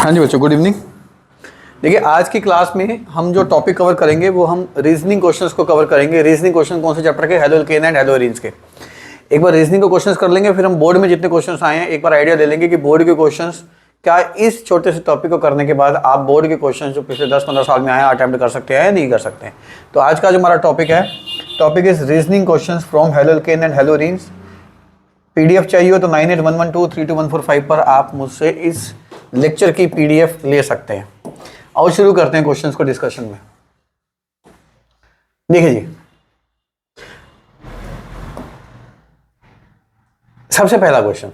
हाँ जी बच्चों, good evening. देखिए, आज की क्लास में हम जो टॉपिक कवर करेंगे वो हम रीजनिंग क्वेश्चंस को कवर करेंगे। रीजनिंग क्वेश्चन कौन से चैप्टर के? Halo alkane and hello arenes के। एक बार रीजनिंग के क्वेश्चंस कर लेंगे, फिर हम बोर्ड में जितने क्वेश्चंस आए हैं एक बार आइडिया ले लेंगे कि बोर्ड के क्वेश्चंस क्या इस छोटे से टॉपिक को करने के बाद आप बोर्ड के क्वेश्चन जो पिछले 10-15 साल में आए अटेम्प्ट कर सकते हैं या नहीं कर सकते हैं। तो आज का जो हमारा टॉपिक है, topic is reasoning question from halo alkane and hello arenes. PDF चाहिए हो तो 9811232145 पर आप मुझसे इस लेक्चर की पीडीएफ ले सकते हैं। आओ शुरू करते हैं क्वेश्चंस को डिस्कशन में। देखिए जी, सबसे पहला question,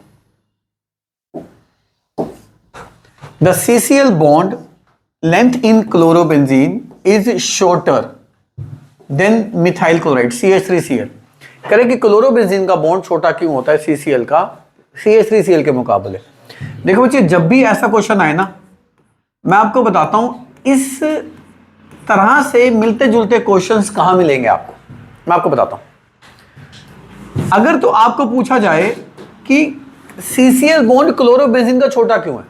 the CCl bond length in chlorobenzene is shorter than methyl chloride CH3Cl। करें कि क्लोरोबेंजीन का बॉन्ड छोटा क्यों होता है CCl का CH3Cl के मुकाबले। देखो बच्चे, जब भी ऐसा क्वेश्चन आए ना, मैं आपको बताता हूं इस तरह से मिलते जुलते क्वेश्चंस कहां मिलेंगे आपको। मैं आपको बताता हूं, अगर तो आपको पूछा जाए कि CCl बॉन्ड क्लोरोबेंजीन का छोटा क्यों है,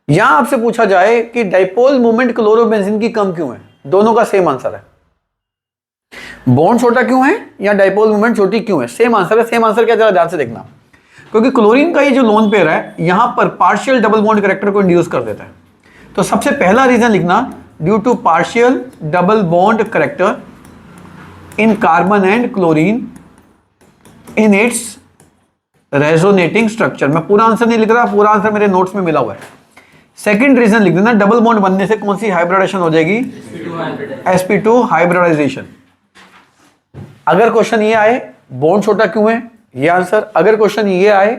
या आपसे पूछा जाए कि डाइपोल मोमेंट क्लोरोबेंजीन की कम क्यों है, दोनों का सेम आंसर है। बॉन्ड छोटा क्यों है या डाइपोल मोमेंट छोटी क्यों है, सेम आंसर है। सेम आंसर क्या, जरा ध्यान से देखना, क्योंकि क्लोरीन का ये जो लोन पेयर है यहां पर पार्शियल डबल बॉन्ड कैरेक्टर को इंड्यूस कर देता है। तो सबसे पहला रीजन लिखना, due to partial double bond character in carbon and chlorine in its resonating structure. मैं पूरा आंसर नहीं लिख रहा, पूरा आंसर मेरे नोट्स में मिला हुआ है। सेकंड रीजन लिख देना, डबल बॉन्ड बनने से कौन सी हाइब्रिडाइजेशन हो जाएगी? sp2 hybridisation. अगर क्वेश्चन ये आए बॉन्ड छोटा क्यों है, ये आंसर। अगर क्वेश्चन ये आए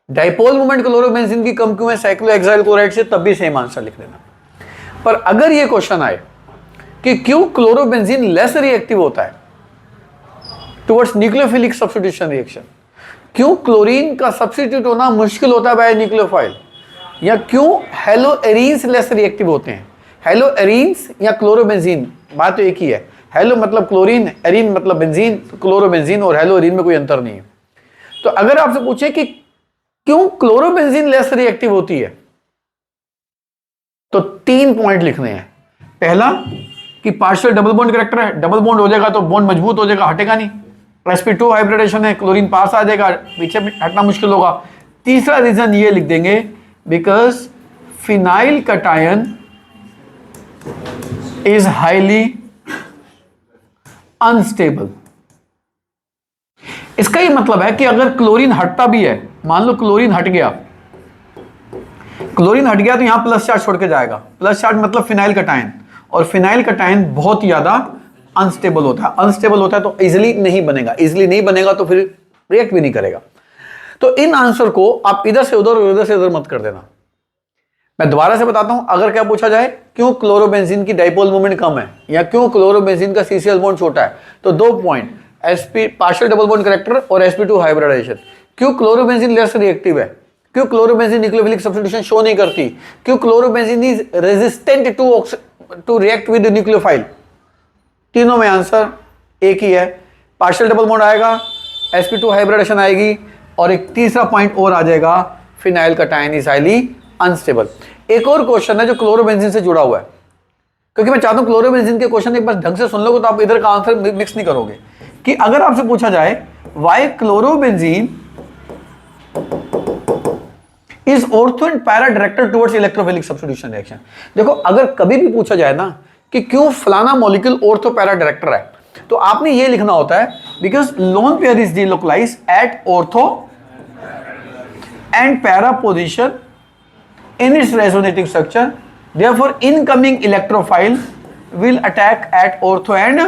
डाइपोल मोमेंट क्लोरोबेंजीन की कम क्यों है साइक्लोहेक्साइल क्लोराइड से, तब भी सेम आंसर लिख देना। पर अगर ये क्वेश्चन आए कि क्यों क्लोरोबेंजीन लेस रिएक्टिव होता है टुवर्ड्स न्यूक्लियोफिलिक सब्स्टिट्यूशन रिएक्शन, क्यों क्लोरीन का सब्स्टिट्यूट होना मुश्किल होता है बाय न्यूक्लियोफाइल, या क्यों हेलो एरीन्स लेस रिएक्टिव होते हैं। हेलो एरीन्स या क्लोरोबेंजीन, बात तो एक ही है। हेलो मतलब क्लोरीन, एरीन मतलब बेंजीन। क्लोरोबेंजीन और हेलो एरीन में कोई अंतर नहीं है। तो अगर आपसे पूछे कि क्यों क्लोरोबेंजीन लेस रिएक्टिव होती है, तो 3 पॉइंट लिखने हैं। पहला कि पार्शियल डबल बॉन्ड कैरेक्टर है, डबल बॉन्ड हो जाएगा तो बॉन्ड मजबूत हो जाएगा, हटेगा नहीं। sp2 हाइब्रिडेशन है, क्लोरीन पास आ जाएगा, पीछे हटना मुश्किल होगा। तीसरा रीजन ये लिख देंगे, because phenyl cation is highly unstable. इसका ये मतलब है कि अगर क्लोरीन हटता भी है, मान लो क्लोरीन हट गया, क्लोरीन हट गया तो यहां प्लस चार्ज छोड़ के जाएगा। प्लस चार्ज मतलब फिनाइल कटायन, और फिनाइल कटायन बहुत ज्यादा अनस्टेबल होता है। अनस्टेबल होता है तो इजिली नहीं बनेगा, इजिली नहीं बनेगा तो फिर रिएक्ट भी नहीं करेगा। तो इन आंसर को आप इधर से उधर और उधर से उधर मत कर देना। मैं दोबारा से बताता हूं, अगर क्या पूछा जाए क्यों क्लोरोबेंजीन की डाइपोल मोमेंट कम है या क्यों क्लोरोबेंजीन का CCl बॉन्ड छोटा है, तो 2 point, sp partial double bond character और sp2 हाइब्रिडाइजेशन। क्यों क्लोरोबेंजीन लेस रिएक्टिव है, क्यों क्लोरोबेंजीन न्यूक्लियोफिलिक सब्स्टिट्यूशन शो नहीं करती, क्यों chlorobenzene is resistant to react with nucleophile. तीनों में आंसर एक ही है, पार्शियल डबल बॉन्ड आएगा, sp2 हाइब्रिडाइजेशन आएगी, और एक तीसरा पॉइंट और आ जाएगा, phenyl cation is highly unstable. एक और क्वेश्चन है जो क्लोरोबेंजीन से जुड़ा हुआ है, क्योंकि मैं चाहता हूं क्लोरोबेंजीन के क्वेश्चन एक बार ढंग से सुन लोगे तो आप इधर का आंसर मिक्स नहीं करोगे। कि अगर आपसे पूछा जाए why chlorobenzene is ortho and para director towards electrophilic substitution reaction. देखो, अगर कभी भी पूछा जाए ना कि क्यों फलाना मॉलिक्यूल ऑर्थो पैरा डायरेक्टर है, तो आपने ये लिखना होता है, because lone pair is delocalised at ortho and para position in its resonating structure, therefore incoming electrophile will attack at ortho and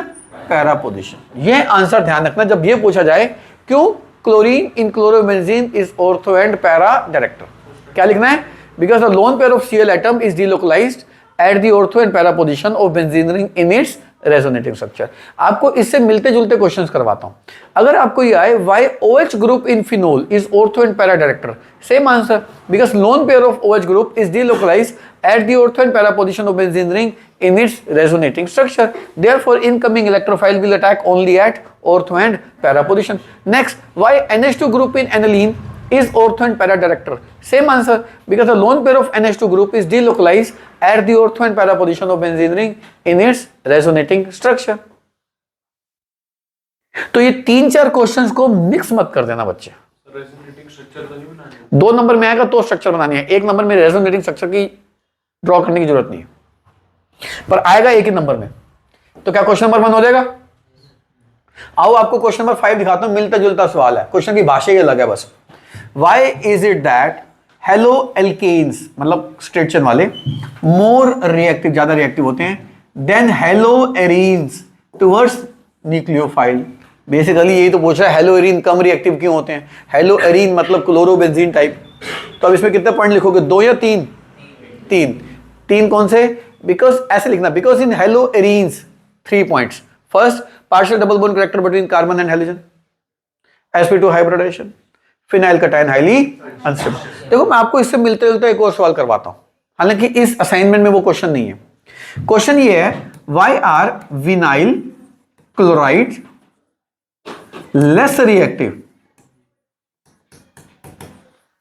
para position। ये आंसर ध्यान रखना जब ये पूछा जाए क्यों chlorine in chlorobenzene is ortho and para director. क्या लिखना है? Because the loan pair of Cl atom is delocalized at the ortho and para position of benzene ring in its resonating structure. आपको इससे मिलते जुलते क्वेश्चंस करवाता हूं। अगर आपको ये आए why OH group in phenol is ortho and para director, same answer, because lone pair of OH group is delocalised at the ortho and para position of benzene ring in its resonating structure, therefore incoming electrophile will attack only at ortho and para position. Next, why NH2 group in aniline is ortho and para director? Same answer, because the lone pair of NH2 group is delocalized at the ortho and para position of benzene ring in its resonating structure. तो ये 3-4 questions को mix मत कर देना बच्चे। Resonating structure तो नहीं बनानी, 2 नंबर में आएगा तो स्ट्रक्चर बनानी है, 1 नंबर में रेजोनेटिंग स्ट्रक्चर की ड्रॉ करने की जरूरत नहीं है, पर आएगा एक ही नंबर में। तो क्या क्वेश्चन नंबर 1 हो जाएगा? आओ आपको क्वेश्चन नंबर 5 दिखाता हूं, मिलता जुलता सवाल है, क्वेश्चन की भाषा ही अलग है बस। Why is it that halo alkanes, मतलब स्ट्रेट चेन वाले, मोर रिएक्टिव, ज्यादा रिएक्टिव होते हैं than halo arenes towards nucleophile. Basically यही तो पूछ रहा है, हेलो एरीन कम रिएक्टिव क्यों होते हैं? हेलो एरीन मतलब क्लोरोबेंजीन टाइप। तो अब इसमें कितने पॉइंट लिखोगे, 2 या 3? 3 कौन से? बिकॉज ऐसे लिखना, because in hello arenes 3 points. First, partial double bond character between carbon and halogen, sp2 hybridization, phenyl cation highly unstable। देखो मैं आपको इससे मिलते जुलते एक और सवाल करवाता हूं, हालांकि इस असाइनमेंट में वो क्वेश्चन नहीं है। क्वेश्चन ये है, why are vinyl chloride less reactive?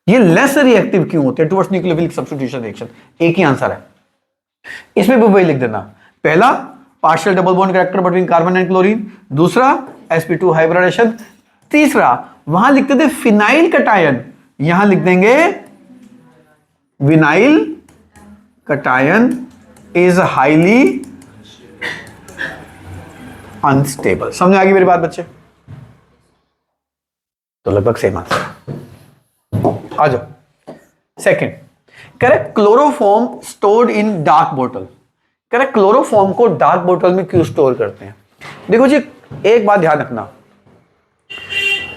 ये लेस रिएक्टिव क्यों होते हैं टुवर्ड्स न्यूक्लियोफिलिक सब्स्टिट्यूशन रिएक्शन? एक ही आंसर है, इसमें भी वही लिख देना। पहला, partial double bond character between carbon and chlorine, दूसरा sp2 हाइब्रिडाइजेशन, तीसरा वहां लिखते थे फिनाइल कटायन, यहां लिख देंगे vinyl cation is highly unstable. समझ आ गई मेरी बात बच्चे? तो लगभग सेम आंसर। आ जाओ second, correct, chloroform stored in dark बोतल। करेक्ट, क्लोरोफॉर्म को डार्क बोतल में क्यों स्टोर करते हैं? देखो जी, एक बात ध्यान रखना,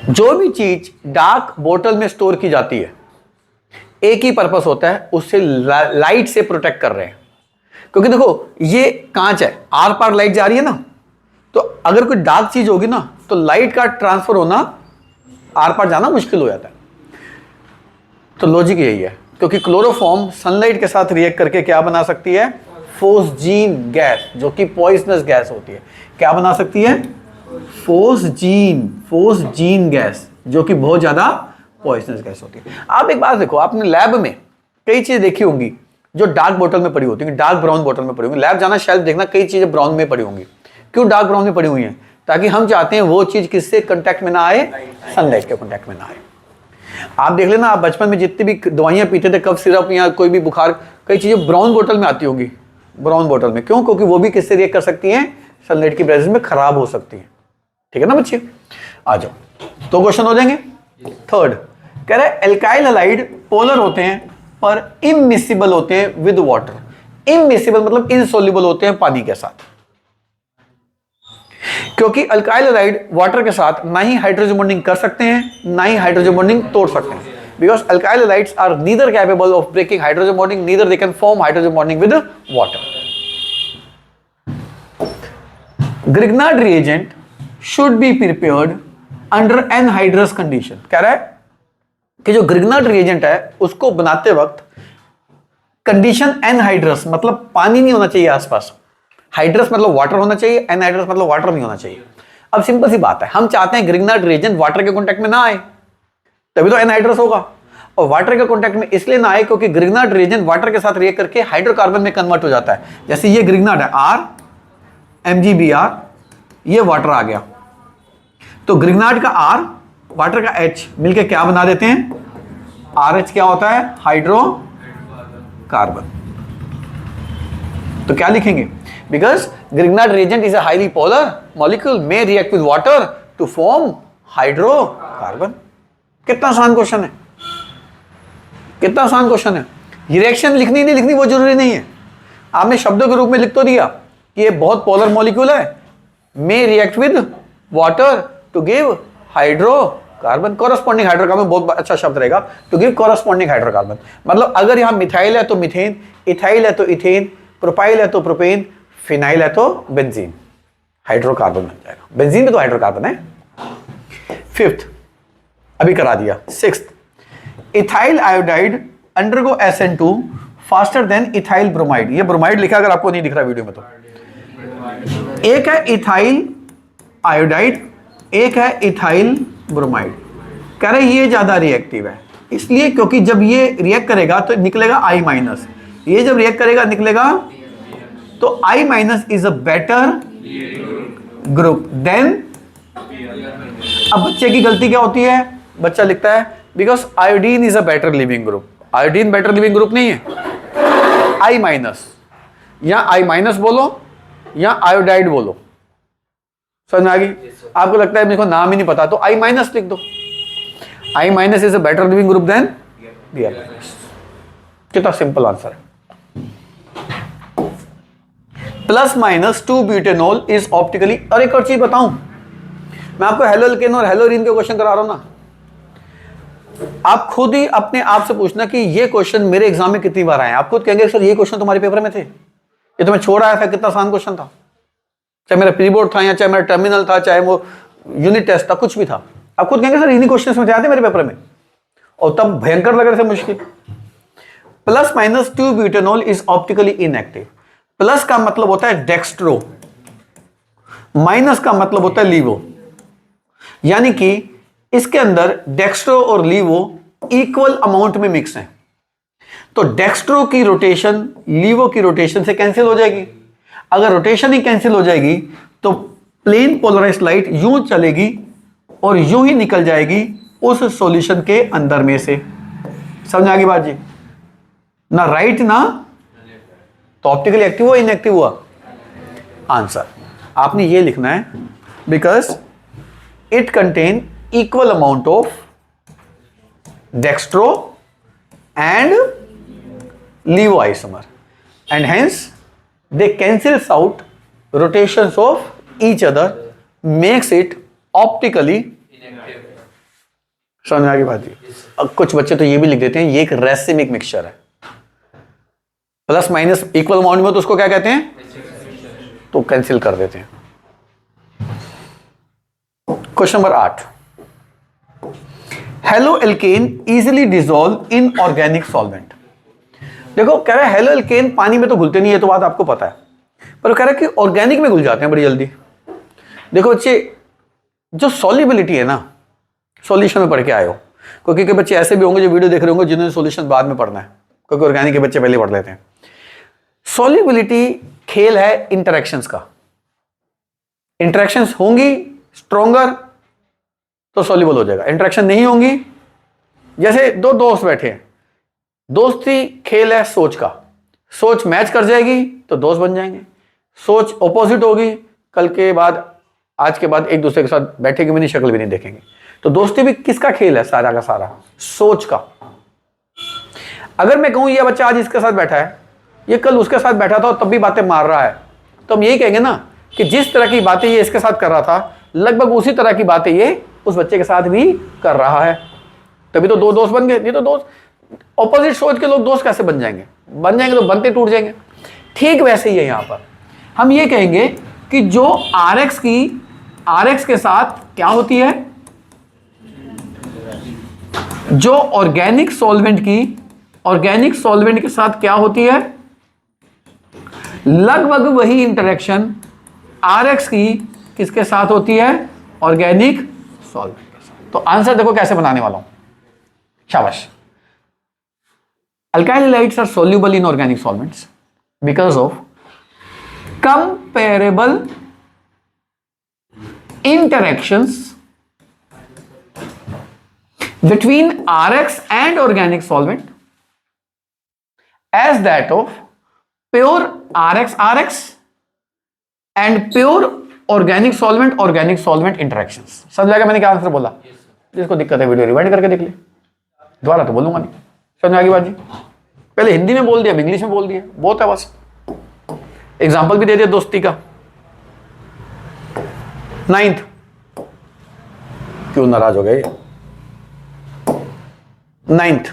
जो भी चीज डार्क बोतल में स्टोर की जाती है एक ही पर्पस होता है, उससे लाइट से प्रोटेक्ट कर रहे हैं। क्योंकि देखो ये कांच है, आर पार लाइट जा रही है ना, तो अगर कोई डार्क चीज होगी ना तो लाइट का ट्रांसफर होना, आर पार जाना मुश्किल हो जाता है। तो लॉजिक यही है, क्योंकि क्लोरोफॉर्म सनलाइट के साथ रिएक्ट करके क्या बना सकती है? फोस्जीन गैस, जो कि पॉइजनस गैस होती है। क्या बना सकती है? फोस्जीन गैस, जो कि बहुत ज्यादा पॉइजनस गैस होती है। आप एक बात देखो, आपने लैब में कई चीजें देखी होंगी जो डार्क बोतल में पड़ी होती है, डार्क ब्राउन बोतल में पड़ी होंगी। लैब जाना, शेल्फ देखना, कई चीजें ब्राउन में पड़ी होंगी। क्यों डार्क ब्राउन में पड़ी हुई हैं? ताकि हम चाहते हैं वो चीज किससे कांटेक्ट में ना आए? सनलाइट के कांटेक्ट में ना आए। आप देख लेना, आप बचपन में जितनी भी दवाइयां पीते थे, कफ सिरप या कोई भी बुखार, कई चीजें ब्राउन बोतल में आती होगी, ब्राउन बोतल में। क्यों? क्योंकि वो भी किससे रिएक्ट कर सकती हैं? सनलाइट की प्रेजेंस में खराब हो सकती है। ठीक है ना बच्चे? आ जाओ, तो क्वेश्चन हो जाएंगे। थर्ड कह रहे एल्काइल हैलाइड पोलर होते हैं पर इमिसिबल होते हैं विद वाटर। इमिसिबल मतलब इनसोल्युबल होते हैं पानी के साथ, क्योंकि अल्काइल हैलाइड वाटर के साथ ना ही हाइड्रोजन बॉन्डिंग कर सकते हैं ना ही हाइड्रोजन बॉन्डिंग तोड़ सकते हैं। Because alkyl halides are neither capable of breaking hydrogen bonding, neither they can form hydrogen bonding with water. Grignard reagent should be prepared under anhydrous condition। कह रहा है कि जो ग्रिग्नार्ड रिएजेंट है उसको बनाते वक्त कंडीशन एनहाइड्रस, मतलब पानी नहीं होना चाहिए आसपास। हाइड्रस मतलब वाटर होना चाहिए, एनहाइड्रस मतलब वाटर नहीं होना चाहिए। अब सिंपल सी बात है, हम चाहते हैं ग्रिग्नार्ड रिएजेंट वाटर के कांटेक्ट में ना आए, तभी तो एनहाइड्रस होगा। और वाटर के कांटेक्ट में इसलिए ना आए क्योंकि ग्रिग्नार्ड रिएजेंट वाटर के साथ रिएक्ट करके हाइड्रोकार्बन में कन्वर्ट हो जाता है। जैसे ये ग्रिग्नार्ड है, आर MgBr, ये वाटर आ गया, तो ग्रिग्नार्ड का आर, वाटर का H मिलके क्या बना देते हैं? RH क्या होता है? हाइड्रोकार्बन। तो क्या लिखेंगे? Because Grignard reagent is a highly polar molecule may react with water to form hydrocarbon. कितना आसान क्वेश्चन है, कितना आसान क्वेश्चन है। ये रिएक्शन लिखनी नहीं लिखनी वो जरूरी नहीं है, आपने शब्दों के रूप में लिख तो दिया कि ये बहुत पोलर मॉलिक्यूल है, may react with water to give hydrocarbon, corresponding hydrocarbon बहुत अच्छा शब्द रहेगा, टू गिव कॉरस्पॉन्डिंग हाइड्रोकार्बन। मतलब अगर यहां मिथाइल है तो मिथेन, इथाइल है तो इथेन, प्रोपाइल है तो प्रोपेन, फिनाइल है तो बेंजीन, हाइड्रोकार्बन बन जाएगा। बेंजीन में तो हाइड्रोकार्बन है। फिफ्थ अभी करा दिया। Sixth, ethyl iodide undergo SN2 faster than ethyl bromide. ये ब्रोमाइड लिखा अगर आपको नहीं दिख रहा वीडियो में तो। एक है इथाइल आयोडाइड, एक है इथाइल ब्रोमाइड। कह रहे ये ज्यादा रिएक्टिव है, इसलिए क्योंकि जब ये रिएक्ट करेगा तो निकलेगा I माइनस, ये जब रिएक्ट करेगा निकलेगा, तो I minus is a better group than. अब बच्चे की गलती क्या होती है, बच्चा लिखता है because iodine is a better leaving group. Iodine better leaving group नहीं है, I माइनस, या I माइनस बोलो या आयोडाइड बोलो, समझ में आ गई? आपको लगता है मेरे को नाम ही नहीं पता, तो I माइनस लिख दो। I minus is a better leaving group than Br minus. कितना सिंपल आंसर है। Plus minus 2 butanol is optically. और एक और चीज बताऊं, मैं आपको हेलो एल्केन और हेलोरीन के क्वेश्चन करा रहा हूं ना, आप खुद ही अपने आप से पूछना कि ये क्वेश्चन मेरे एग्जाम में कितनी बार आए। आप खुद कहेंगे सर ये क्वेश्चन तुम्हारे पेपर में थे, ये तो मैं छोड़ आया था, कितना आसान क्वेश्चन था, चाहे मेरा प्री बोर्ड था या चाहे मेरा टर्मिनल था, चाहे वो यूनिट टेस्ट था, कुछ भी था। आप खुद कहेंगे सर इन्हीं क्वेश्चन में आते मेरे पेपर में, और तब भयंकर लग रहे थे, मुश्किल। Plus minus 2 butanol is optically inactive. Plus का मतलब होता है डेक्स्ट्रो, माइनस का मतलब होता है लीवो, यानी कि इसके अंदर डेक्स्ट्रो और लीवो इक्वल अमाउंट में मिक्स हैं। तो डेक्स्ट्रो की रोटेशन लीवो की रोटेशन से कैंसिल हो जाएगी। अगर रोटेशन ही कैंसिल हो जाएगी तो प्लेन पोलराइज्ड लाइट यूं चलेगी और यूं ही निकल जाएगी उस सॉल्यूशन के अंदर में से। समझ आ गई बात जी? ना राइट ना, तो ऑप्टिकली एक्टिव हुआ इनएक्टिव हुआ। आंसर आपने ये लिखना है because it contain equal amount of dextro and laevo isomer and hence they cancels out rotations of each other, makes it optically समझ में आ गई बात जी? अब कुछ बच्चे तो ये भी लिख देते हैं ये एक रेसिमिक मिक्सचर है, प्लस माइनस इक्वल अमाउंट में, तो उसको क्या कहते हैं, तो कैंसिल कर देते हैं। Question number 8, halo alkane easily dissolve in organic solvent. देखो कह रहा है हेलो एल्केन पानी में तो घुलते नहीं है, तो बात आपको पता है, पर कह रहा है कि ऑर्गेनिक में घुल जाते हैं बड़ी जल्दी। देखो बच्चे, जो सॉल्युबिलिटी है ना, सॉल्यूशन में पढ़ के आए हो, क्योंकि बच्चे ऐसे भी होंगे जो वीडियो देख रहे होंगे जिन्होंने सॉल्यूशन बाद में पढ़ना है, क्योंकि ऑर्गेनिक के बच्चे पहले पढ़ लेते हैं। सॉल्युबिलिटी खेल है इंटरेक्शंस का। इंटरेक्शंस होंगी स्ट्रॉन्गर तो सॉल्युबल हो जाएगा, इंटरेक्शन नहीं होंगी, जैसे दो दोस्त बैठे हैं, दोस्ती खेल है सोच का, सोच मैच कर जाएगी तो दोस्त बन जाएंगे, सोच ऑपोजिट होगी, कल के बाद आज के बाद एक दूसरे के साथ बैठेंगे भी नहीं, शक्ल भी नहीं देखेंगे, तो दोस्ती भी किसका खेल है, सारा का सारा सोच का। अगर मैं कहूं ये बच्चा आज इसके साथ बैठा है, ये कल उसके साथ बैठा था और तब भी बातें मार रहा है, तो हम यही कहेंगे ना कि जिस तरह की बातें ये इसके साथ कर रहा था लगभग उसी तरह की बातें ये उस बच्चे के साथ भी कर रहा है, तभी तो दो दोस्त बन गए। नहीं तो दोस्त ऑपोजिट सोच के लोग दोस्त कैसे बन जाएंगे, बन जाएंगे तो बनते टूट जाएंगे। ठीक वैसे ही है यहां पर, हम ये कहेंगे कि जो RX के साथ क्या होती है, जो ऑर्गेनिक सॉल्वेंट के साथ क्या होती है, लगभग वही इंटरेक्शन RX की किसके साथ होती है, ऑर्गेनिक सॉल्वेंट के साथ। तो आंसर देखो कैसे बनाने वाला हूं, शाबाश। Alkyl halides are soluble in organic solvents because of comparable interactions between RX and organic solvent as that of pure RX and pure organic solvent interactions। समझ आएगा मैंने क्या आंसर बोला? जिसको दिक्कत है वीडियो रिवाइंड करके देख ले, दोबारा तो बोलूंगा नहीं। समझ आगे बात जी? पहले हिंदी में बोल दिया, इंग्लिश में बोल दिया, बहुत है बस। एग्जाम्पल भी दे दिया दोस्ती का। 9th, क्यों नाराज हो गए? 9th,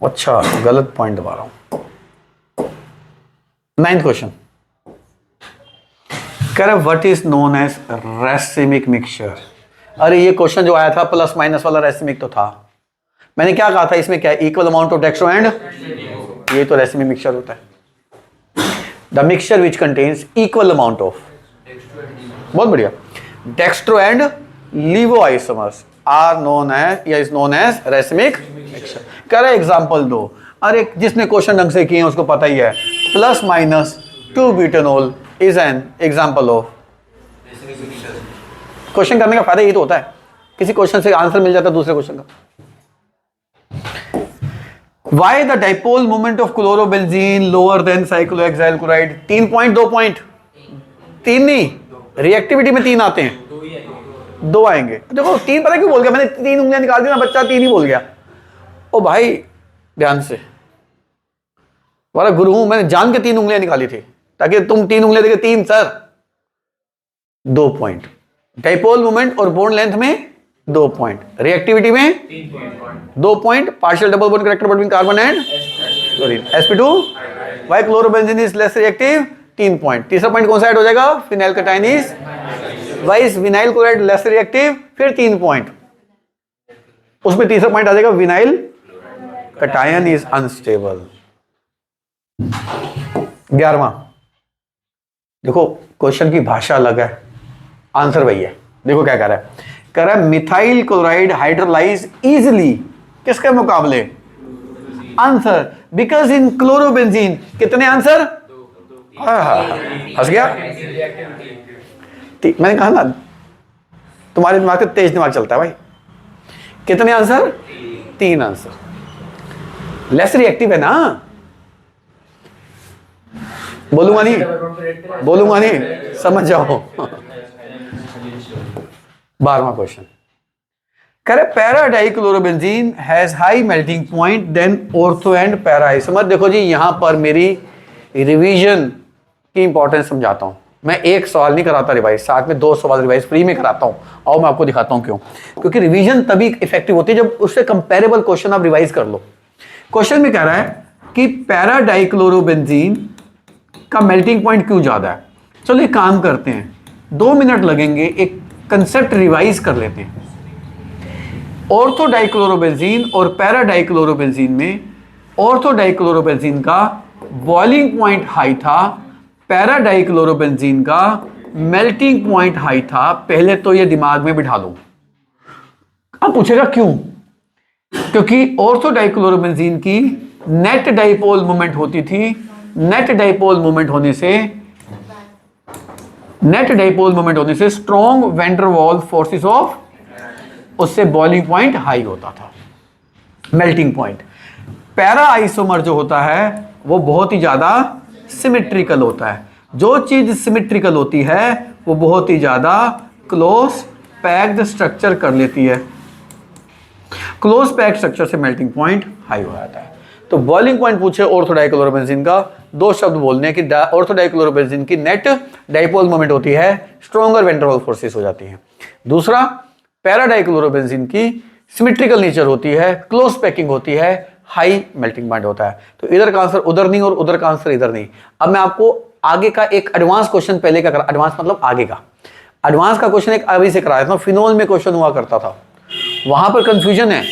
अच्छा गलत पॉइंट दबा रहा हूं। 9th क्वेश्चन कह रहा है what is known as racemic mixture. अरे ये क्वेश्चन जो आया था प्लस माइनस वाला रेसिमिक तो था, मैंने क्या कहा था इसमें, क्या equal amount of dextro and, ये तो रेसिमिक मिक्सचर होता है। The mixture which contains equal amount of, बहुत बढ़िया, dextro and laevo isomers are known as या is known as racemic mixture. कह रहा है एग्जाम्पल दो। अरे जिसने क्वेश्चन ढंग से किए हैं उसको पता ही है, plus minus 2 butanol is an example of. Question करने का फायदा यही तो होता है, किसी क्वेश्चन से आंसर मिल जाता है दूसरे क्वेश्चन का। Why the dipole moment of chlorobenzene lower than cyclohexyl chloride? 3 point 2 point 3 नहीं, रिएक्टिविटी में 3 आते हैं, 2 आएंगे। देखो 3 पता क्यों बोल गया मैंने, 3 उंगलियां निकाल दी ना, बच्चा 3 ही बोल गया। ओ भाई ध्यान से, तुम्हारा गुरु हूं, मैंने जान के 3 उंगलियां निकाली थी ताकि तुम 3 उंगलियां देखे 3 सर। 2 पॉइंट डाइपोल मोमेंट और बॉन्ड लेंथ में 2 पॉइंट, रिएक्टिविटी में 2 point, partial double bond character between carbon and chlorine sp2। Why chlorobenzene is less reactive, 3 point. तीसरा पॉइंट कौन सा ऐड हो जाएगा, phenyl cation is, why is vinyl chloride less reactive, फिर 3 point, उसमें तीसरा पॉइंट आ जाएगा विनाइल कटायन इज अनस्टेबल। 11वां, देखो क्वेश्चन की भाषा अलग है, आंसर वही है। देखो क्या कह रहा है, कह रहा है मिथाइल क्लोराइड हाइड्रोलाइज इजिली, किसके मुकाबले, आंसर, बिकॉज इन क्लोरोबेंजीन कितने आंसर, हंस गया। मैंने कहा ना तुम्हारे दिमाग से तेज दिमाग चलता है भाई। कितने आंसर, 3 आंसर, लेस रिएक्टिव है ना। बोलूंगा नहीं, समझ जाओ। 12वां क्वेश्चन, कह रहे para dichlorobenzene has high melting point than ortho and para isomer. देखो जी यहां पर मेरी रिवीजन की इंपॉर्टेंस समझाता हूं। मैं एक सवाल नहीं कराता रिवाइज, साथ में 2 सवाल रिवाइज फ्री में कराता हूं। और मैं आपको दिखाता हूं क्यों, क्योंकि रिवीजन तभी इफेक्टिव होती है जब उससे कंपेरेबल क्वेश्चन आप रिवाइज कर लो। क्वेश्चन में कह रहा है कि पैरा डाइक्लोरोबेंजीन का मेल्टिंग पॉइंट क्यों ज्यादा है। चलो एक काम करते हैं, 2 मिनट लगेंगे, एक कंसेप्ट रिवाइज कर लेते हैं। ऑर्थो डाइक्लोरोबेंजीन और पैरा डाइक्लोरोबेंजीन में ऑर्थो डाइक्लोरोबेंजीन का बॉइलिंग पॉइंट हाई था, पैरा डाइक्लोरोबेंजीन का मेल्टिंग पॉइंट हाई था। पहले तो ये दिमाग में बिठा लो। अब पूछेगा क्यों, क्योंकि ऑर्थो डाइक्लोरोबेंजीन की नेट डाइपोल मोमेंट होती थी, नेट डाइपोल मोमेंट होने से स्ट्रॉन्ग वैंडरवाल फोर्सेस ऑफ, उससे बॉइलिंग पॉइंट हाई होता था, मेल्टिंग पॉइंट। पैरा आइसोमर जो होता है वो बहुत ही ज्यादा सिमेट्रिकल होता है। जो चीज सिमेट्रिकल होती है वो बहुत ही ज्यादा क्लोज पैक्ड स्ट्रक्चर कर लेती है। क्लोज पैक्ड स्ट्रक्चर से मेल्टिंग पॉइंट हाई हो जाता है। तो बॉइलिंग पॉइंट पूछे ऑर्थो डाइक्लोरोबेंजीन का, 2 शब्द बोलने कि ऑर्थो डाइक्लोरोबेंजीन की नेट डाइपोल मोमेंट होती है, स्ट्रॉन्गर वैंडरवाल फोर्सेस हो जाती हैं। दूसरा, पैरा डाइक्लोरोबेंजीन की सिमेट्रिकल नेचर होती है, क्लोज पैकिंग होती है, हाई मेल्टिंग पॉइंट होता है। तो इधर का आंसर उधर नहीं और उधर का आंसर इधर नहीं। अब मैं आपको आगे का एक एडवांस क्वेश्चन पहले का करा, एडवांस मतलब आगे का, एडवांस का क्वेश्चन एक अभी से कराया था। फिनोल में क्वेश्चन हुआ करता था, वहां पर कंफ्यूजन है।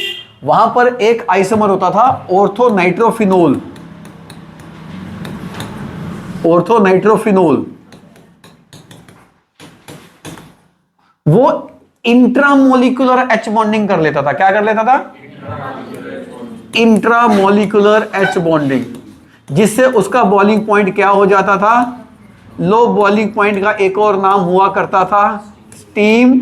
वहां पर एक आइसोमर होता था ऑर्थो नाइट्रोफिनोल, ऑर्थो नाइट्रोफिनोल, वो इंट्रामोलिकुलर एच बॉन्डिंग कर लेता था। क्या कर लेता था, इंट्रामोलिकुलर एच बॉन्डिंग, जिससे उसका बॉइलिंग पॉइंट क्या हो जाता था, लो बॉइलिंग पॉइंट का एक और नाम हुआ करता था स्टीम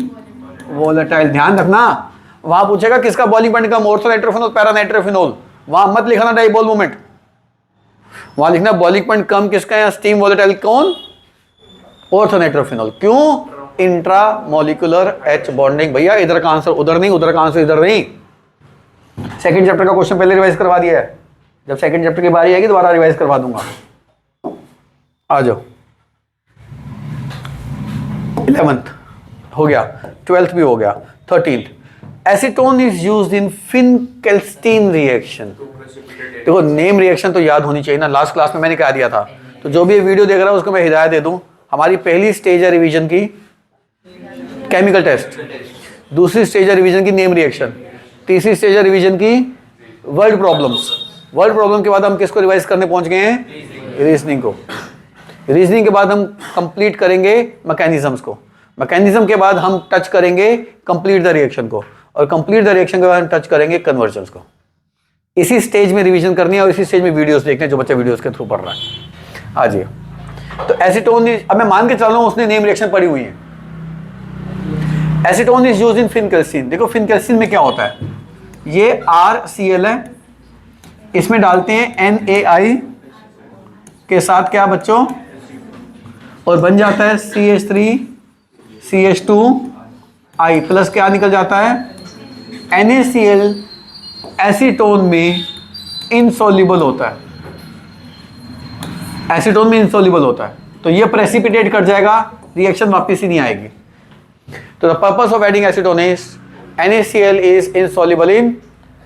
वोलेटाइल। ध्यान रखना, वहां पूछेगा किसका बॉइलिंग पॉइंट कम, ऑर्थो नाइट्रोफिनोल पैरा नाइट्रोफिनोल। वहां मत लिखना डाइपोल मोमेंट, वहां लिखना बॉइलिंग पॉइंट कम किसका है, स्टीम वोलेटाइल कौन, ऑर्थो नाइट्रोफिनोल। क्यों, इंट्रामोलिकुलर एच बॉन्डिंग। भैया इधर का आंसर उधर नहीं, उधर का आंसर इधर नहीं। सेकंड चैप्टर का क्वेश्चन पहले रिवाइज करवा दिया है, जब सेकंड चैप्टर की बारी आएगी दोबारा रिवाइज करवा दूंगा। आ जाओ, 11th हो गया, 12th भी हो गया, 13th। Acetone is used in Finkelstein reaction. देखो नेम रिएक्शन तो याद होनी चाहिए ना, लास्ट क्लास में मैंने कहा दिया था। तो जो भी ये वीडियो देख रहा है उसको मैं हिदायत दे दूं, हमारी पहली स्टेज है रिवीजन की केमिकल टेस्ट, दूसरी स्टेज है रिवीजन की नेम रिएक्शन, तीसरी स्टेज है रिवीजन की वर्ड प्रॉब्लम्स। वर्ड प्रॉब्लम के बाद हम किसको रिवाइज करने पहुंच गए हैं, रीजनिंग को। रीजनिंग के बाद हम कंप्लीट करेंगे मैकेनिज्म्स को, मैकेनिज्म के बाद हम टच करेंगे कंप्लीट द रिएक्शन को, और कंप्लीट द रिएक्शन के बाद टच करेंगे कन्वर्जन्स को। इसी स्टेज में रिवीजन करनी है और इसी स्टेज में वीडियोस देखने जो बच्चा वीडियोस के थ्रू पढ़ रहा है। आ जाइए। तो एसीटोन, अब मैं मान के चल रहा हूं उसने नेम रिएक्शन पढ़ी हुई है। Acetone is used in Finkelstein. देखो फिनकेल्सिन में क्या होता है, ये RCl है, इसमें डालते हैं NaI के साथ क्या बच्चों, और बन जाता है CH3CH2I प्लस क्या निकल जाता है NaCl। एसीटोन में इनसॉल्युबल होता है, एसीटोन में इनसॉल्युबल होता है, तो ये प्रेसिपिटेट कर जाएगा, रिएक्शन वापस ही नहीं आएगी। तो the purpose of adding acetone is NaCl is insoluble in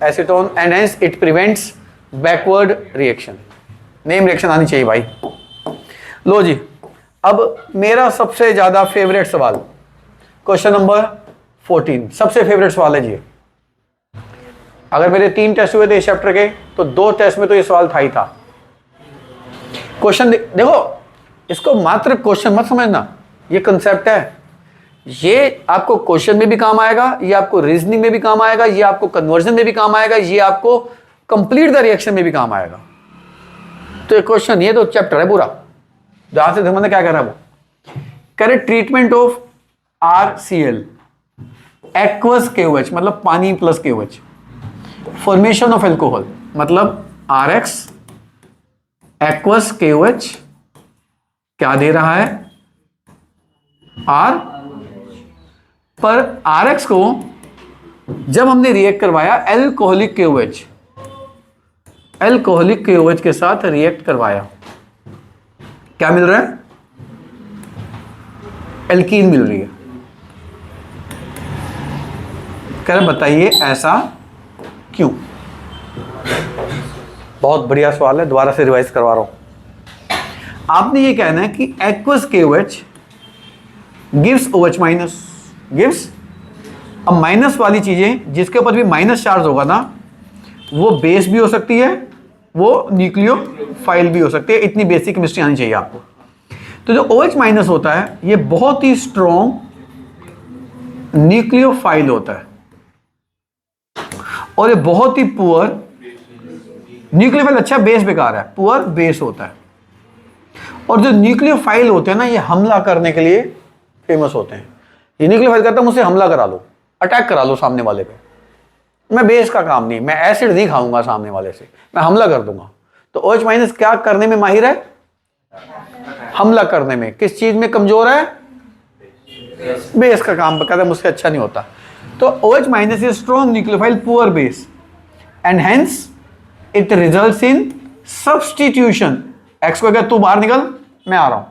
acetone and hence it prevents backward reaction। Name reaction आनी चाहिए भाई। लो जी, अब मेरा सबसे ज्यादा फेवरेट सवाल, क्वेश्चन नंबर 14, सबसे फेवरेट सवाल है जी। अगर मेरे 3 टेस्ट हुए थे इस चैप्टर के, तो 2 टेस्ट में तो ये सवाल था ही था। क्वेश्चन देखो, इसको मात्र क्वेश्चन मत समझना, ये कंसेप्ट है। ये आपको क्वेश्चन में भी काम आएगा, ये आपको रीजनिंग में भी काम आएगा, ये आपको कन्वर्जन में भी काम आएगा, ये आपको कंप्लीट द रिएक्शन में भी काम आएगा। तो ये क्वेश्चन, ये तो चैप्टर है पूरा। जहां से देखो क्या कह रहा है वो, correct treatment of RCl aqueous KOH मतलब पानी plus KOH, formation of alcohol मतलब RX एक्वस KOH क्या दे रहा है R, पर RX को जब हमने रिएक्ट करवाया एल्कोहलिक KOH के साथ रिएक्ट करवाया, क्या मिल रहा है, एल्कीन मिल रही है। कह रहे बताइए ऐसा क्यों। बहुत बढ़िया सवाल है, दोबारा से रिवाइज करवा रहा हूं। आपने ये कहना है कि aqueous KOH gives OH minus, gives. अब माइनस वाली चीजें जिसके ऊपर भी माइनस चार्ज होगा ना, वो बेस भी हो सकती है, वो न्यूक्लियोफाइल भी हो सकती है। इतनी बेसिक केमिस्ट्री आनी चाहिए आपको। तो जो OH माइनस होता है, ये बहुत ही स्ट्रॉन्ग न्यूक्लियोफाइल होता है और ये बहुत ही पुअर, न्यूक्लियोफाइल अच्छा, बेस बेकार है, पुअर बेस होता है। और जो न्यूक्लियोफाइल होते हैं ना, ये हमला करने के लिए फेमस होते हैं। ये न्यूक्लियोफाइल कहता है मुझसे हमला करा लो, अटैक करा लो सामने वाले पे। मैं बेस का काम नहीं, मैं एसिड नहीं खाऊंगा सामने वाले से, मैं हमला कर दूंगा। तो OH माइनस क्या करने में माहिर है, हमला करने में। किस चीज में कमजोर है, बेस का काम कहता है मुझसे अच्छा नहीं होता। तो OH minus is strong nucleophile, poor base, and hence it results in substitution. X को कहेगा तू बाहर निकल, मैं आ रहा हूं।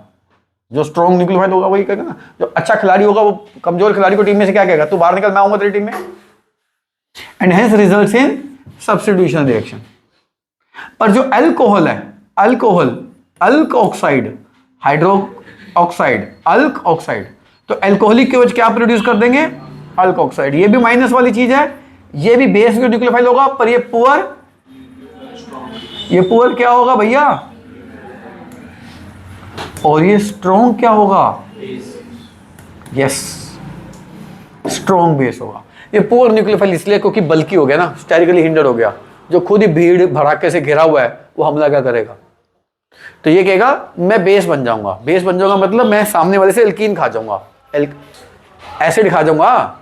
जो स्ट्रॉन्ग न्यूक्लियोफाइल होगा वही कहेगा ना, जो अच्छा खिलाड़ी होगा वो कमजोर खिलाड़ी को टीम में से क्या कहेगा, तू बाहर निकल, मैं आऊंगा तेरी टीम में। And hence results in substitution reaction. पर जो अल्कोहल है, alcohol, alkoxide, hydroxide, alkoxide, तो अल्कोहलिक KOH क्या प्रोड्यूस कर देंगे, अल्क ऑक्साइड। ये भी माइनस वाली चीज है, ये भी बेस जो न्यूक्लियोफाइल होगा, पर ये पुअर, ये पुअर क्या होगा भैया, और ये स्ट्रॉन्ग क्या होगा, यस, स्ट्रॉन्ग बेस होगा। ये पुअर न्यूक्लियोफाइल इसलिए क्योंकि बल्कि हो गया ना, स्टेरिकली हिंडर हो गया। जो खुद ही भीड़ भड़ाके से घिरा हुआ है, वो हमला क्या करेगा, तो ये कहेगा मैं बेस बन जाऊंगा। बेस बन जाऊंगा मतलब मैं सामने वाले से एल्कीन खा जाऊंगा, एसिड खा जाऊंगा।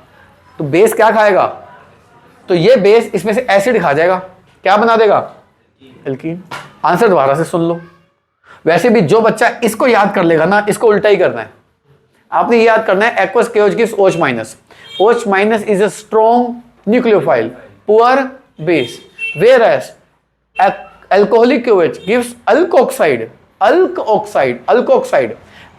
तो बेस क्या खाएगा, तो ये बेस इसमें से एसिड खा जाएगा, क्या बना देगा, एल्कीन। आंसर दोबारा से सुन लो। वैसे भी जो बच्चा इसको याद कर लेगा ना, इसको उल्टा ही करना है। आपने ये याद करना है, aqueous KOH gives OH minus. OH minus is a strong nucleophile, poor base, whereas alcoholic KOH gives alkoxide,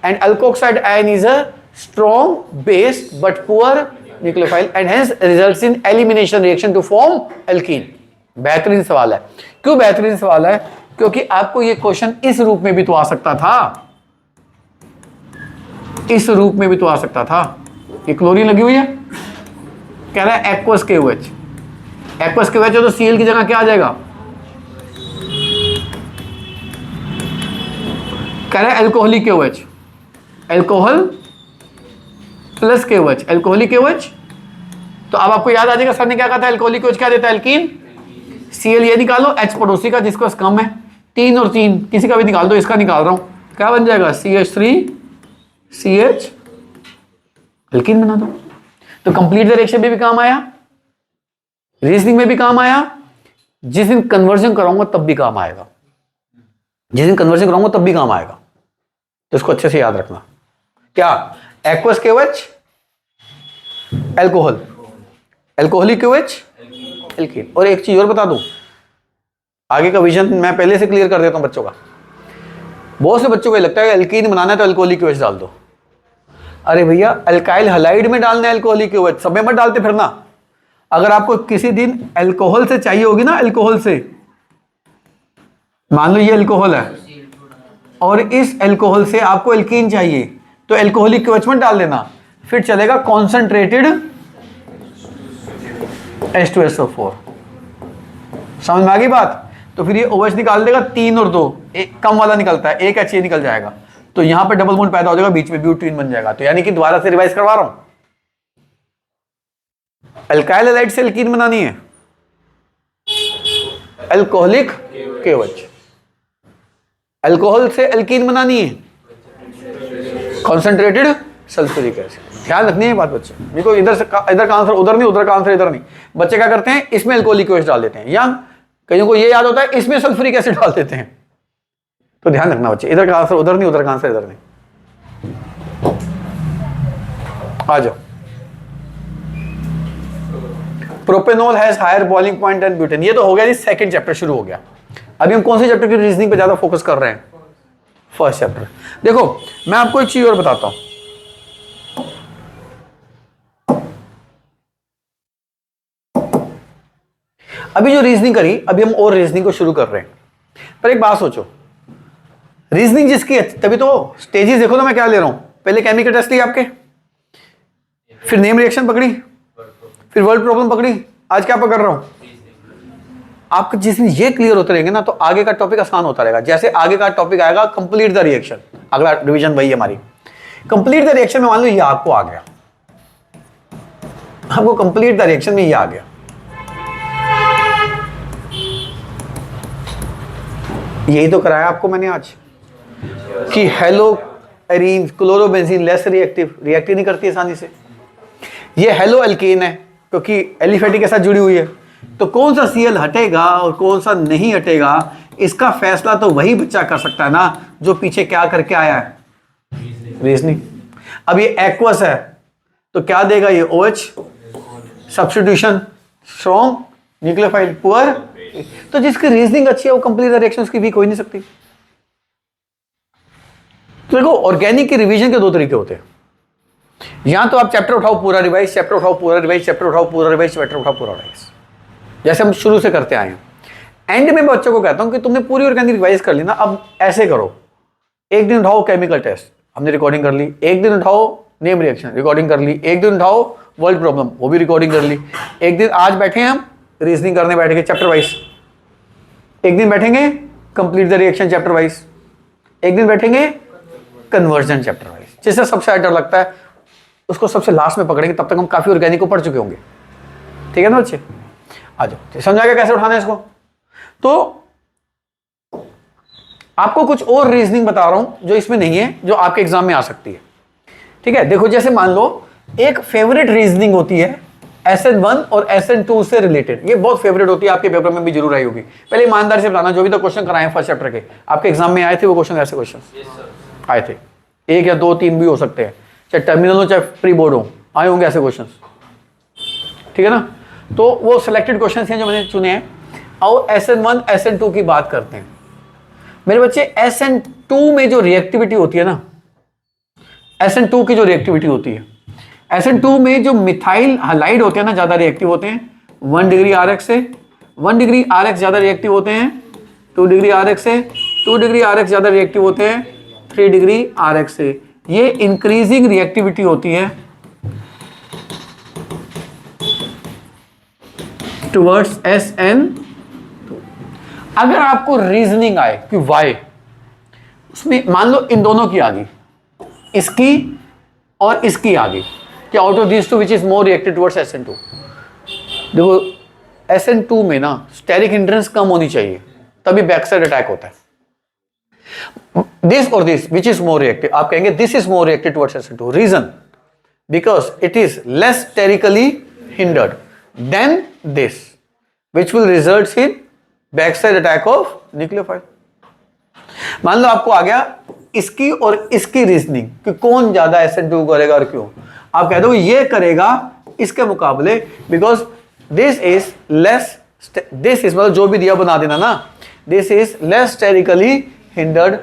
and alkoxide ion is a strong base but poor nucleophile and hence results in elimination reaction to form alkene। बेहतरीन सवाल है। क्यों बेहतरीन सवाल है, क्योंकि आपको ये क्वेश्चन इस रूप में भी तो आ सकता था, इस रूप में भी तो आ सकता था। ये क्लोरीन लगी हुई है, कह रहा है एक्वस KOH, एक्वस KOH है तो Cl की जगह क्या आ जाएगा, कह रहा है alcoholic KOH, alcohol plus KOH, alcoholic KOH। तो अब आपको याद आ जाएगा सर ने क्या कहा था, एल्कोहलिक OH क्या देता है, एल्कीन। Cl ये निकालो, H पड़ोसी का जिसका कम है, 3 और 3 किसी का भी निकाल दो, इसका निकाल रहा हूं, क्या बन जाएगा, CH3CH, एल्कीन बना दो। तो कंप्लीट द रिएक्शन में भी काम आया, रीजनिंग में भी काम आया, जिस दिन कन्वर्जन कराऊंगा तब भी काम आएगा, जिस दिन कन्वर्जन कराऊंगा तब भी काम आएगा। तो इसको अच्छे से याद रखना। क्या, aqueous KOH alcohol, alcoholic KOH alkene. और एक चीज और बता दूं, आगे का विजन मैं पहले से क्लियर कर देता हूं बच्चों का। बहुत से बच्चों को लगता है एल्कीन बनाना है तो एल्कोहलिक KOH डाल दो। अरे भैया, अल्काइल हलाइड में डालना है एल्कोहलिक KOH, सब में मत डालते फिरना। अगर आपको किसी दिन अल्कोहल से चाहिए होगी ना, अल्कोहल से, मान लो ये अल्कोहल है और इस अल्कोहल से आपको एल्कीन चाहिए, तो एल्कोहलिक KOH मत डाल देना, फिर चलेगा कॉन्सेंट्रेटेड H2SO4। समझ में आ गई बात। तो फिर ये OH निकाल देगा 3 और 2, एक कम वाला निकलता है, एक HA निकल जाएगा, तो यहां पर डबल बॉन्ड पैदा हो जाएगा, बीच में ब्यूटीन बन जाएगा। तो यानी कि दोबारा से रिवाइज करवा रहा हूं, अल्काइल हैलाइड से एल्कीन बनानी है, अल्कोहलिक KOH, अल्कोहल से एल्कीन बनानी है, कॉन्सेंट्रेटेड सल्फ्यूरिक एसिड। ध्यान रखनी है बात बच्चे, देखो इधर का आंसर उधर नहीं, उधर का आंसर इधर नहीं। बच्चे क्या करते हैं, इसमें एल्कोहलिक KOH डाल देते हैं, या कईयों को ये याद होता है इसमें सल्फ्यूरिक एसिड डाल देते हैं। तो ध्यान रखना बच्चे, इधर का आंसर उधर नहीं, उधर का आंसर इधर नहीं। आ जाओ, propanol has higher boiling point than butane. ये तो हो गया जी, सेकंड चैप्टर शुरू हो गया। अभी हम कौन से चैप्टर की रीजनिंग पे ज्यादा फोकस कर रहे हैं, फर्स्ट चैप्टर। देखो मैं आपको एक चीज और बताता हूं, अभी जो रीजनिंग करी, अभी हम और रीजनिंग को शुरू कर रहे हैं। पर एक बात सोचो, रीजनिंग जिसकी है, तभी तो स्टेजेस देखो ना मैं क्या ले रहा हूं, पहले केमिकल टेस्ट लिया आपके, फिर नेम रिएक्शन पकड़ी, फिर वर्ड प्रॉब्लम पकड़ी, आज क्या पकड़ रहा हूं। आपको जिस दिन ये क्लियर होते रहेंगे ना, तो आगे का टॉपिक आसान होता रहेगा। जैसे आगे का टॉपिक आएगा कंप्लीट द रिएक्शन, अगला रिवीजन वही है हमारी। कंप्लीट द रिएक्शन में मान लो ये आपको आ गया, आपको कंप्लीट द रिएक्शन में ये आ गया, यही तो कराया आपको मैंने आज कि hello arene chlorobenzene less reactive, react नहीं करती आसानी से। ये हेलो एल्केन है क्योंकि एलिफेटिक के साथ जुड़ी हुई है, तो कौन सा Cl हटेगा और कौन सा नहीं हटेगा, इसका फैसला तो वही बच्चा कर सकता है ना जो पीछे क्या करके आया है, रीजनिंग। अब ये एक्वस है तो क्या देगा ये OH, substitution strong, nucleophile poor. तो जिसकी रीजनिंग अच्छी है वो कंप्लीट रिएक्शन उसकी वीक हो ही नहीं सकती। तो देखो ऑर्गेनिक की रिवीजन के दो तरीके होते हैं, या तो आप चैप्टर उठाओ पूरा रिवाइज, चैप्टर उठाओ पूरा रिवाइज, चैप्टर उठाओ पूरा रिवाइज, चैप्टर उठाओ पूरा रिवाइज, जैसे हम शुरू से करते आए हैं। एंड में बच्चों को कहता हूं कि तुमने पूरी ऑर्गेनिक रिवाइज कर ली ना, अब ऐसे करो, एक दिन उठाओ केमिकल टेस्ट, हमने रिकॉर्डिंग कर ली, एक दिन उठाओ नेम रिएक्शन, रिकॉर्डिंग कर ली, एक दिन उठाओ वर्ल्ड प्रॉब्लम, वो भी रिकॉर्डिंग कर ली, एक दिन आज बैठे हैं हम रीजनिंग करने बैठेंगे चैप्टर वाइज, एक दिन बैठेंगे complete the reaction chapter wise, एक दिन बैठेंगे कन्वर्जन चैप्टर वाइज। जिससे सबसे डर लगता है उसको सबसे लास्ट में पकड़ेंगे, तब तक हम काफी ऑर्गेनिक को पढ़ चुके होंगे। ठीक है ना बच्चे, आ जाओ, समझा कैसे उठाना है इसको। तो आपको कुछ और रीजनिंग बता रहा हूं जो इसमें नहीं है, जो आपके एग्जाम में आ सकती है। ठीक है, देखो जैसे मान लो एक फेवरेट रीजनिंग होती है SN1 और SN2 से रिलेटेड, ये बहुत फेवरेट होती है, आपके पेपर में भी जरूर आई होगी। पहले ईमानदारी से बताना, जो भी तो क्वेश्चन कराए फर्स्ट चैप्टर के आपके एग्जाम में आए थे वो क्वेश्चन, ऐसे क्वेश्चन आए थे, 1 या 2 3 भी हो सकते हैं, चाहे टर्मिनल हो चाहे प्री बोर्ड हो, आए होंगे ऐसे क्वेश्चन। ठीक है ना, तो वो सिलेक्टेड क्वेश्चन हैं जो मैंने चुने हैं। और SN1 SN2 की बात करते हैं मेरे बच्चे। SN2 में जो रिएक्टिविटी होती है ना, SN2 की जो रिएक्टिविटी होती है, SN2 में जो मिथाइल हाइलाइड होते हैं ना, ज्यादा रिएक्टिव होते हैं 1 डिग्री RX से, 1 डिग्री RX ज्यादा रिएक्टिव होते हैं 2 डिग्री RX से, 2 डिग्री RX ज्यादा रिएक्टिव होते हैं 3 डिग्री RX से। ये इंक्रीजिंग रिएक्टिविटी होती है टुवर्ड्स SN2। अगर आपको रीजनिंग आए कि वाई, उसमें मान लो इन दोनों की आ गई, इसकी और इसकी आ गई, कि out of this two which is more reacted towards SN2, देखो SN2 में ना स्टेरिक हिंड्रेंस कम होनी चाहिए, तभी बैक साइड अटैक होता है। दिस और this which is more reactive, आप कहेंगे this is more reactive towards SN2, reason because it is less sterically hindered than this which will result in back side attack of nucleophile. मान लो आपको आ गया इसकी और इसकी रीजनिंग कि कौन ज्यादा SN2 करेगा और क्यों, आप कह दो ये करेगा इसके मुकाबले, because this is less, this is मतलब जो भी दिया बना देना ना, this is less sterically hindered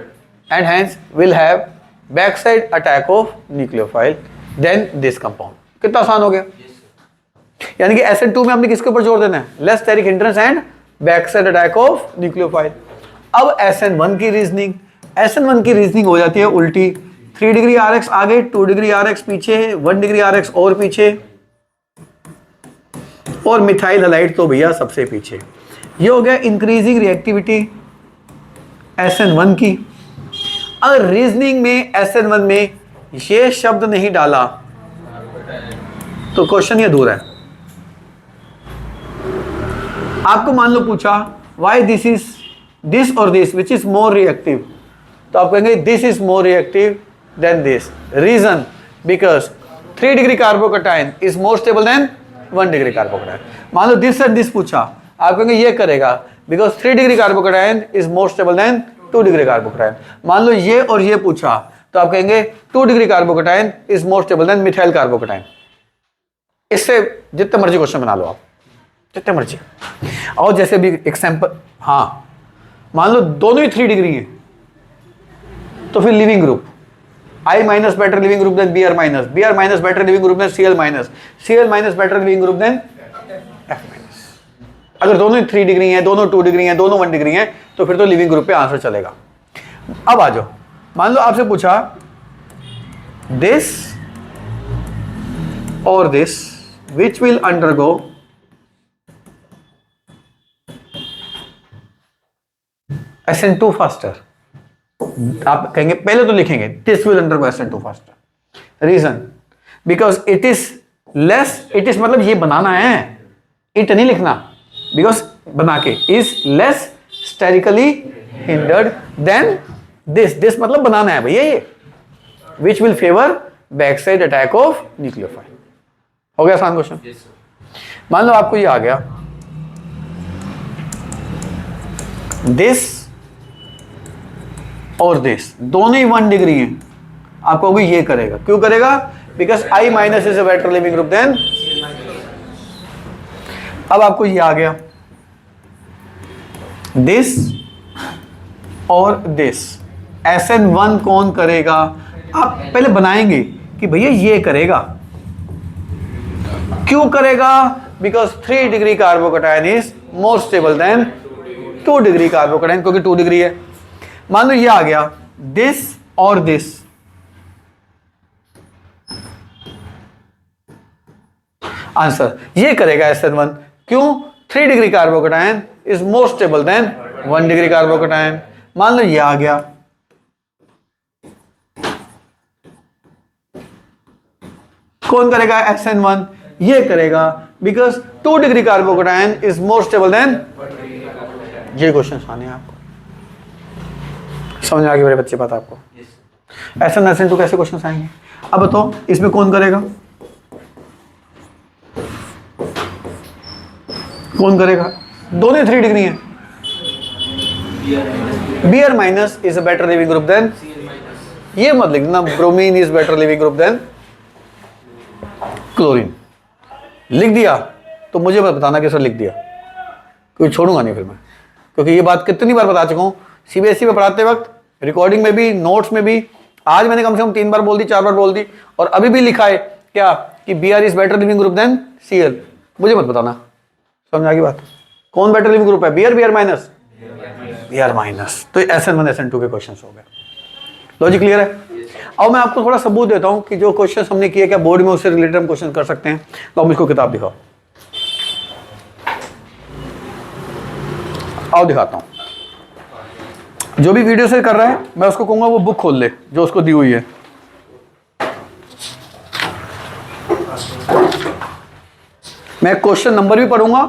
and hence will have backside attack of nucleophile than this compound। कितना आसान हो गया? यानी कि SN2 में हमने किसके ऊपर जोर देना है? less steric hindrance and backside attack of nucleophile। अब SN1 की रीजनिंग, SN1 की रीजनिंग हो जाती है उल्टी, 3 डिग्री RX आगे, 2 डिग्री RX पीछे, 1 डिग्री RX और पीछे, और मिथाइल हैलाइड तो भैया सबसे पीछे। ये हो गया इंक्रीजिंग रिएक्टिविटी SN1 की। अगर रीजनिंग में SN1 में ये शब्द नहीं डाला तो क्वेश्चन ये अधूरा है। आपको मान लो पूछा व्हाई दिस इज दिस और this which is more reactive, तो आप कहेंगे this is more reactive than this, reason because 3 degree carbocation is more stable than 1 degree carbocation. मान लो दिस एंड दिस पूछा, आप कहेंगे ये करेगा because 3 degree carbocation is more stable then 2 degree carbocation. मान लो ये और ये पूछा, तो आप कहेंगे 2 degree carbocation is more stable then methyl carbocation. इससे जितने मर्जी क्वेश्चन बना लो आप, जितने मर्जी। और जैसे भी एग्जांपल, हाँ मान लो दोनों ही 3 डिग्री हैं, तो फिर leaving group I minus better leaving group than Br minus, Br minus better leaving group than Cl minus, Cl minus better leaving group than F minus. अगर दोनों 3 डिग्री हैं, दोनों 2 डिग्री हैं, दोनों 1 डिग्री हैं, तो फिर तो लिविंग ग्रुप पे आंसर चलेगा। अब आ जाओ, मान लो आपसे पूछा दिस और this which will undergo SN2 faster, आप कहेंगे पहले तो लिखेंगे this will undergo SN2 faster, reason because it is less, it is मतलब ये बनाना है, इट नहीं लिखना, बिकॉज बना के is less sterically hindered than this, this मतलब बनाना है भैया ये, which will favour back side attack of nucleophile. हो गया आसान क्वेश्चन? मान लो आपको ये आ गया दिस और दिस दोनों ही 1 डिग्री हैं, आप कहोगे ये करेगा, क्यों करेगा? Because I minus is a better leaving group than. अब आपको ये आ गया दिस और दिस, SN1 कौन करेगा? आप पहले बनाएंगे कि भैया ये करेगा, क्यों करेगा? Because 3 degree carbocation is more stable then 2 degree carbocation, क्योंकि 2 डिग्री है। मान लो ये आ गया दिस और दिस, आंसर ये करेगा SN1, क्यों? 3 degree carbocation is more stable than 1 degree carbocation. मान लो ये आ गया कौन करेगा? SN1 ये करेगा because 2 degree carbocation is more stable then. ये क्वेश्चन आने हैं आपको समझ आ गई मेरे बच्चे बात आपको? SN2 कैसे क्वेश्चन आएंगे? अब बताओ इसमें कौन करेगा, कौन करेगा? दोनों 3 डिग्री हैं, Br minus is a better leaving group than, ये मत लिखना bromine is better leaving group than chlorine. लिख दिया तो मुझे मत बताना कि सर लिख दिया, क्योंकि छोड़ूंगा नहीं फिर मैं, क्योंकि ये बात कितनी बार बता चुका हूं CBSE में पढ़ाते वक्त, रिकॉर्डिंग में भी, नोट्स में भी। आज मैंने कम से कम 3 बार बोल दी, 4 बार बोल दी, और अभी भी लिखा है क्या कि Br is better leaving group than Cl। मुझे मत बताना, समझ आ गई बात? कौन बेटर लिविंग ग्रुप है? Br minus, Br minus. तो SN1 SN2 के क्वेश्चन हो गए। लॉजिक क्लियर है? अब मैं आपको थोड़ा सबूत देता हूं कि जो क्वेश्चन हमने किए क्या बोर्ड में उससे रिलेटेड हम क्वेश्चन कर सकते हैं। तो मुझको किताब दिखाओ, आओ दिखाता हूं। जो भी वीडियो से कर रहा है मैं उसको कहूंगा वो बुक खोल ले जो उसको दी हुई है। मैं क्वेश्चन नंबर भी पढ़ूंगा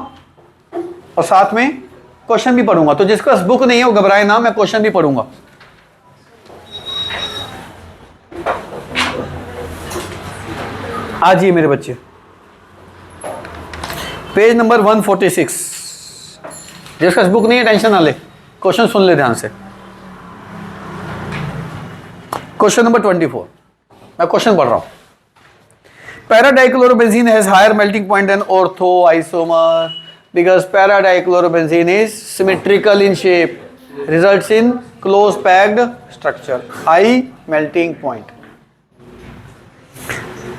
और साथ में क्वेश्चन भी पढ़ूंगा, तो जिसके पास बुक नहीं है वो घबराए ना, मैं क्वेश्चन भी पढ़ूंगा। आज ये मेरे बच्चे पेज नंबर 146, जिसके पास बुक नहीं है टेंशन ना ले, क्वेश्चन सुन ले ध्यान से। क्वेश्चन नंबर 24, मैं क्वेश्चन पढ़ रहा हूं। Para-dichlorobenzene has higher melting point than ortho isomer because para-dichlorobenzene is symmetrical in shape, results in close packed structure, high melting point.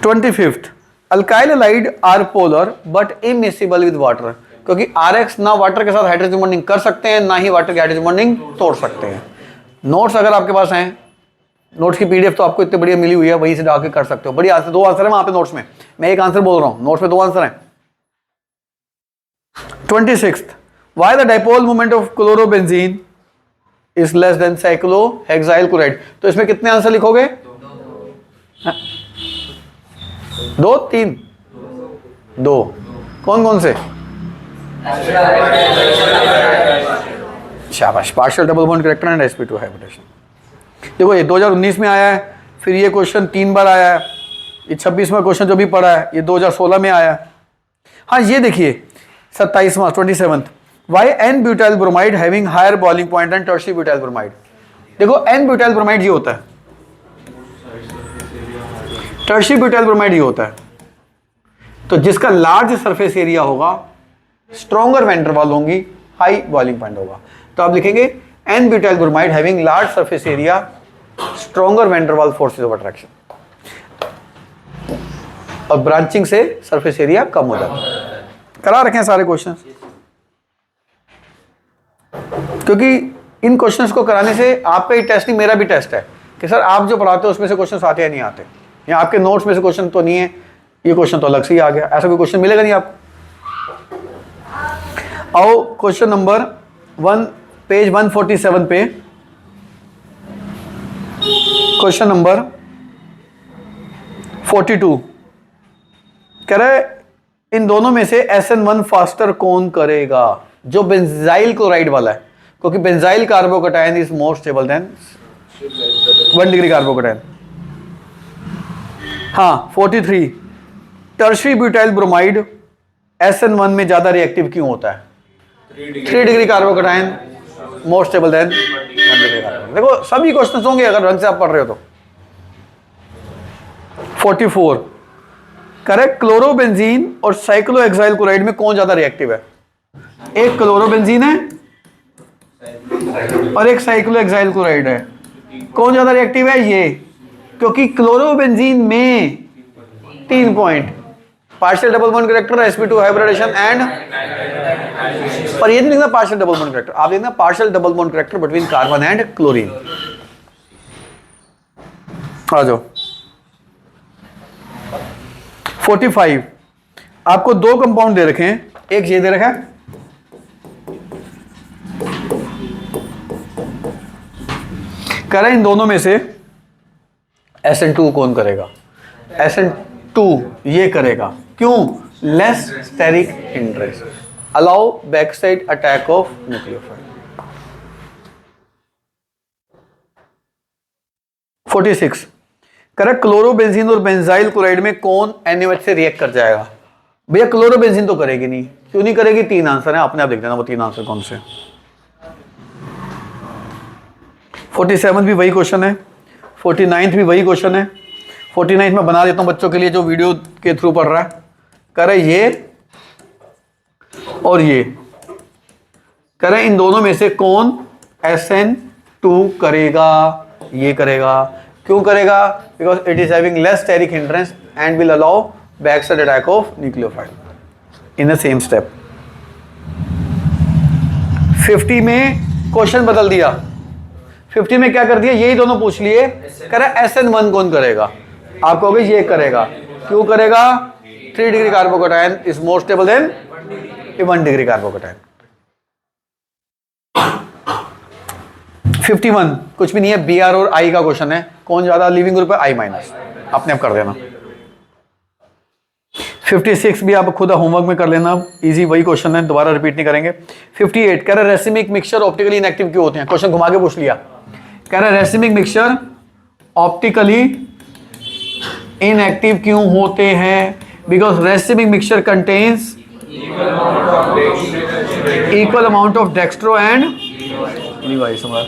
25th, alkyl halide are polar but immiscible with water, क्योंकि RX ना water के साथ hydrogen bonding कर सकते हैं ना ही water की hydrogen bonding तोड़ सकते हैं। नोट्स अगर आपके पास हैं, नोट्स की पीडीएफ तो आपको इतनी बढ़िया मिली हुई है, वहीं से डाल के कर सकते हो। बड़ी आंसर, 2 आंसर है वहां पे नोट्स में, मैं एक आंसर बोल रहा हूं, नोट्स में 2 आंसर हैं। 26th, why the dipole moment of chlorobenzene is less than cyclohexyl chloride, तो इसमें कितने आंसर लिखोगे? 2 3 2, कौन कौन से? शाबाश, partial double bond character and sp2 hybridisation. देखो ये 2019 में आया है, फिर ये क्वेश्चन 3 बार आया है, ये 26वां क्वेश्चन जो भी पढ़ा है ये 2016 में आया है। हाँ ये देखिए 27वां 27th, why n butyl bromide having higher boiling point and tertiary butyl bromide. देखो एन ब्यूटाइल ब्रोमाइड ये होता है, टर्शियरी ब्यूटाइल ब्रोमाइड ये होता है, तो जिसका लार्ज सरफेस एरिया होगा, स्ट्रॉन्गर वैन डर वाल होंगी, हाई बॉइलिंग पॉइंट होगा। तो आप लिखेंगे n butyl bromide having large surface area, stronger van der Waals forces of attraction, और ब्रांचिंग से सरफेस एरिया कम हो जाता है। करा रखे हैं सारे क्वेश्चंस, क्योंकि इन क्वेश्चंस को कराने से आपका ही टेस्ट नहीं मेरा भी टेस्ट है कि सर आप जो पढ़ाते हो उसमें से क्वेश्चंस आते या नहीं आते, या आपके नोट्स में से क्वेश्चन तो नहीं है, ये क्वेश्चन तो अलग से ही आ गया, ऐसा कोई क्वेश्चन मिलेगा नहीं आपको। आओ क्वेश्चन नंबर 1 पेज 147 पे, क्वेश्चन नंबर 42 कह रहा है इन दोनों में से SN1 फास्टर कौन करेगा? जो बेंजाइल क्लोराइड वाला है, क्योंकि benzyl carbocation is more stable than 1 degree carbocation. हाँ 43, टर्शियरी ब्यूटाइल ब्रोमाइड SN1 में ज्यादा रिएक्टिव क्यों होता है? 3 डिग्री कार्बोकैटायन मोर स्टेबल देन 1 डिग्री कार्बोकैटायन। देखो सभी क्वेश्चंस होंगे अगर ढंग से आप पढ़ रहे हो तो। 44, करेक्ट, क्लोरोबेंजीन और साइक्लोहेक्साइल क्लोराइड में कौन ज्यादा रिएक्टिव है? एक क्लोरोबेंजीन है और एक साइक्लोहेक्साइल क्लोराइड है, कौन ज्यादा रिएक्टिव है? ये, क्योंकि क्लोरोबेंजीन में 3 point, partial double bond character, sp2 hybridisation and, पर ये नहीं लिखना पार्शियल डबल बॉन्ड करेक्टर, आप लिखना partial double bond character between carbon and chlorine. आ जाओ 45, आपको 2 कंपाउंड दे रखे हैं, एक ये दे रखा है, कह रहा है इन दोनों में से SN2 कौन करेगा? SN2 ये करेगा, क्यों? Less steric hindrance, allow back side attack of nucleophile. 46, correct, chlorobenzene और बेंजाइल क्लोराइड में कौन NaOH से रिएक्ट कर जाएगा? भैया क्लोरोबेंजीन तो करेगी नहीं, क्यों नहीं करेगी? 3 आंसर है, अपने आप देख देना वो 3 आंसर कौन से। 47 भी वही क्वेश्चन है, 49 भी वही क्वेश्चन है। 49 में बना देता हूं बच्चों के लिए जो वीडियो के थ्रू पढ़ रहा है, कह रहे ये और ये, कह रहे इन दोनों में से कौन SN2 करेगा? ये करेगा, क्यों करेगा? Because it is having less steric hindrance and will allow back side attack of nucleophile in the same step. 50 में क्वेश्चन बदल दिया, 50 में क्या कर दिया? यही दोनों पूछ लिए, कह रहा SN1 कौन करेगा? आप कहोगे ये करेगा, क्यों करेगा? 3 degree carbocation is more stable than 1 degree carbocation. 51 कुछ भी नहीं है, Br और I का क्वेश्चन है, कौन ज्यादा लिविंग ग्रुप है? I माइनस, अपने आप कर देना। 56 भी आप खुद होमवर्क में कर लेना, इजी वही क्वेश्चन है, दोबारा रिपीट नहीं करेंगे। 58 कह रहा रेसिमिक मिक्सचर ऑप्टिकली इनएक्टिव क्यों होते हैं, क्वेश्चन घुमा के पूछ लिया। कह रहा रेसिमिक मिक्सचर ऑप्टिकली इनएक्टिव क्यों होते हैं, because racemic mixture contains equal amount of dextro and levo isomer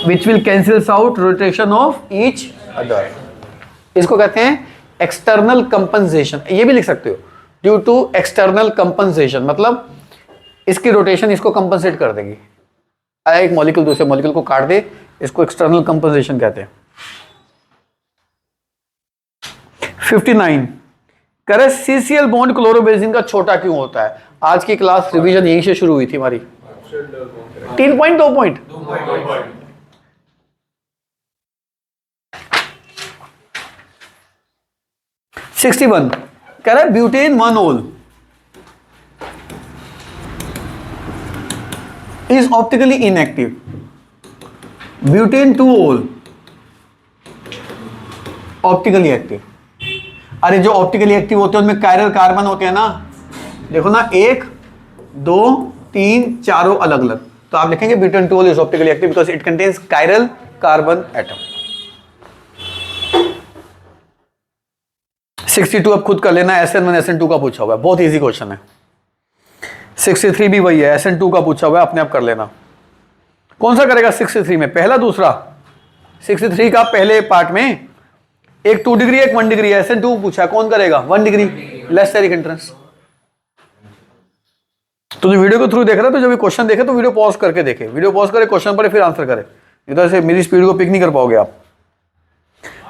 which will cancels out rotation of each other। इसको कहते हैं एक्सटर्नल कंपनसेशन, ये भी लिख सकते हो ड्यू टू एक्सटर्नल कंपनसेशन, मतलब इसकी रोटेशन इसको कंपनसेट कर देगी। एक मॉलिक्यूल दूसरे मॉलिक्यूल को काट दे, इसको एक्सटर्नल कंपनसेशन कहते हैं। 59 करे सीसीएल बॉन्ड क्लोरोबेंजीन का छोटा क्यों होता है। आज की क्लास रिवीजन यहीं से शुरू हुई थी हमारी। 3 पॉइंट 2 पॉइंट 61 कह रहा है ब्यूटेन 1 ओल इज ऑप्टिकली इनएक्टिव, ब्यूटेन 2 ओल ऑप्टिकली एक्टिव। अरे जो ऑप्टिकली एक्टिव होते हैं उनमें कायरल कार्बन होते हैं ना, देखो ना 1 2 3 चारों अलग अलग, तो आप लिखेंगे ब्यूटेन 2 ओल is optically active because it contains chiral carbon atom. 62 अब खुद कर लेना, SN1 SN2 का पूछा हुआ है, बहुत इजी क्वेश्चन है। 63 भी वही है, SN2 का पूछा हुआ है, अपने आप कर लेना। कौन सा करेगा 63 में, पहला दूसरा? 63 का पहले पार्ट में एक 2 डिग्री एक 1 डिग्री, SN2 पूछा, कौन करेगा 1 डिग्री लेस स्टेरिक एंट्रेंस। तो जो वीडियो के थ्रू देख रहा है तो जब क्वेश्चन देखे तो वीडियो पॉज करके देखे, वीडियो पॉज करे क्वेश्चन पर फिर आंसर करे, इधर से मेरी स्पीड को पिक नहीं कर पाओगे आप।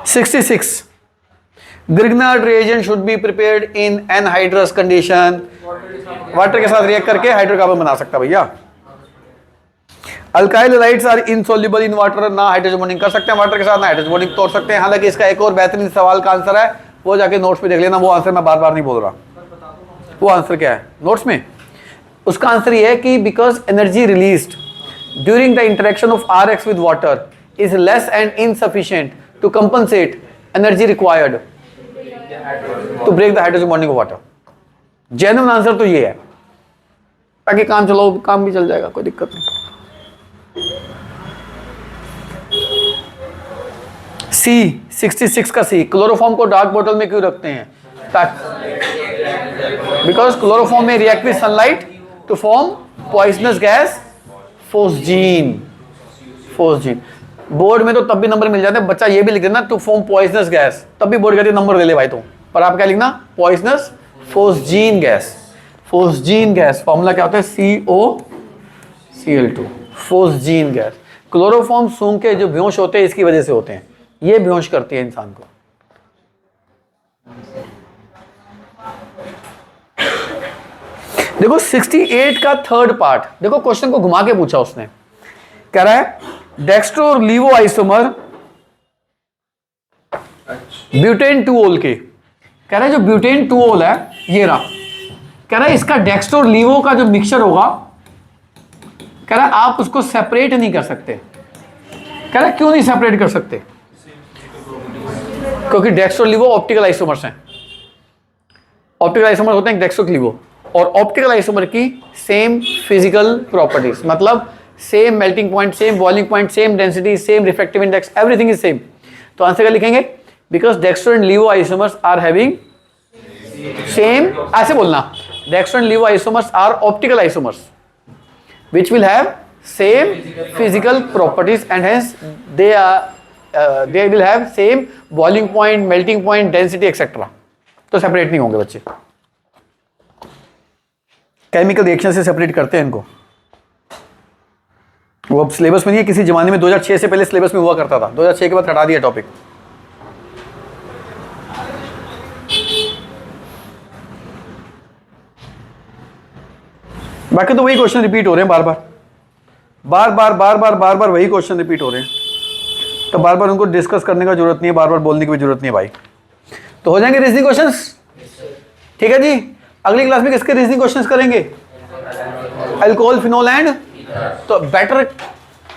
66 Grignard reagent should be prepared in anhydrous condition, water के साथ रिएक्ट करके हाइड्रोकार्बन बना सकता भैया। Alkyl halides are insoluble in water, ना हाइड्रोजन बॉन्डिंग कर सकते हैं वाटर के साथ, ना हाइड्रोजन बॉन्डिंग तोड़ सकते हैं। हालांकि इसका एक और बेहतरीन सवाल का आंसर है, वो जाके नोट्स में देख लेना, वो आंसर मैं बार बार नहीं बोल रहा। वो आंसर क्या है नोट्स में, उसका आंसर ये है कि because energy released during the interaction of RX with water is less and insufficient to compensate energy required to break the hydrogen bonding of water. Genuine answer तो ये है, ताकि काम चलो, काम भी चल जाएगा, कोई दिक्कत नहीं। सी 66 का सी, क्लोरोफॉर्म को डार्क बॉटल में क्यों रखते हैं? बिकॉज क्लोरोफॉर्म में react with sunlight to form poisonous gas phosgene. Phosgene board में तो तब भी नंबर मिल जाते हैं, बच्चा ये भी लिख देना टू फॉर्म पॉइजनस गैस, तब भी बोर्ड कहती नंबर दे ले भाई तुम, पर आप क्या लिखना poisonous phosgene gas. Phosgene gas formula क्या होता है COCl2, फोस्जीन गैस। क्लोरोफॉर्म सूंघ के जो बेहोश होते हैं इसकी वजह से होते हैं, ये बेहोश करती है इंसान को। देखो 68 का थर्ड पार्ट, देखो क्वेश्चन को घुमा के पूछा उसने, कह रहा है डेक्स्ट्रो और लीवो आइसोमर ब्यूटेन 2 ओल के, कह रहा है जो ब्यूटेन 2 ओल है ये रहा, कह रहा है इसका डेक्स्ट्रो और लीवो का जो मिक्सचर होगा, कह रहा है आप उसको सेपरेट नहीं कर सकते। कह रहा है क्यों नहीं सेपरेट कर सकते? क्योंकि डेक्स्ट्रो लीवो ऑप्टिकल आइसोमर्स हैं। ऑप्टिकल आइसोमर होते हैं डेक्स्ट्रो लीवो, और ऑप्टिकल आइसोमर की सेम फिजिकल प्रॉपर्टीज, मतलब same melting point, same boiling point, same density, same refractive index, everything is same. तो आंसर क्या लिखेंगे? Because dextro and laevo isomers are having same, ऐसे बोलना dextro and laevo isomers are optical isomers which will have same physical properties and hence they will have same boiling point, melting point, density etc. तो separate नहीं होंगे बच्चे, chemical reaction से separate करते हैं इनको। वो अब सिलेबस में नहीं है, किसी जमाने में 2006 से पहले सिलेबस में हुआ करता था, 2006 के बाद हटा दिया टॉपिक। बाकी तो वही क्वेश्चन रिपीट हो रहे हैं बार बार वही क्वेश्चन रिपीट हो रहे हैं, तो बार बार उनको डिस्कस करने का जरूरत नहीं है, बार बार बोलने की भी जरूरत नहीं है भाई। तो हो जाएंगे रीजनिंग क्वेश्चंस, ठीक है जी। अगली क्लास में किसके रीजनिंग क्वेश्चंस करेंगे? अल्कोहल, फिनोल एंड, तो बेटर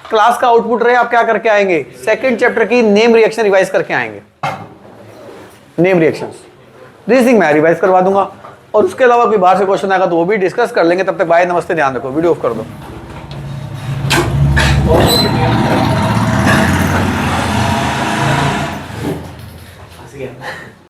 क्लास का आउटपुट रहे आप क्या करके आएंगे? सेकंड चैप्टर की नेम रिएक्शन रिवाइज करके आएंगे, नेम रिएक्शंस। रीजनिंग मैं रिवाइज करवा दूंगा, और उसके अलावा कोई बाहर से क्वेश्चन आएगा तो वो भी डिस्कस कर लेंगे। तब तक बाय, नमस्ते, ध्यान रखो, वीडियो ऑफ कर दो।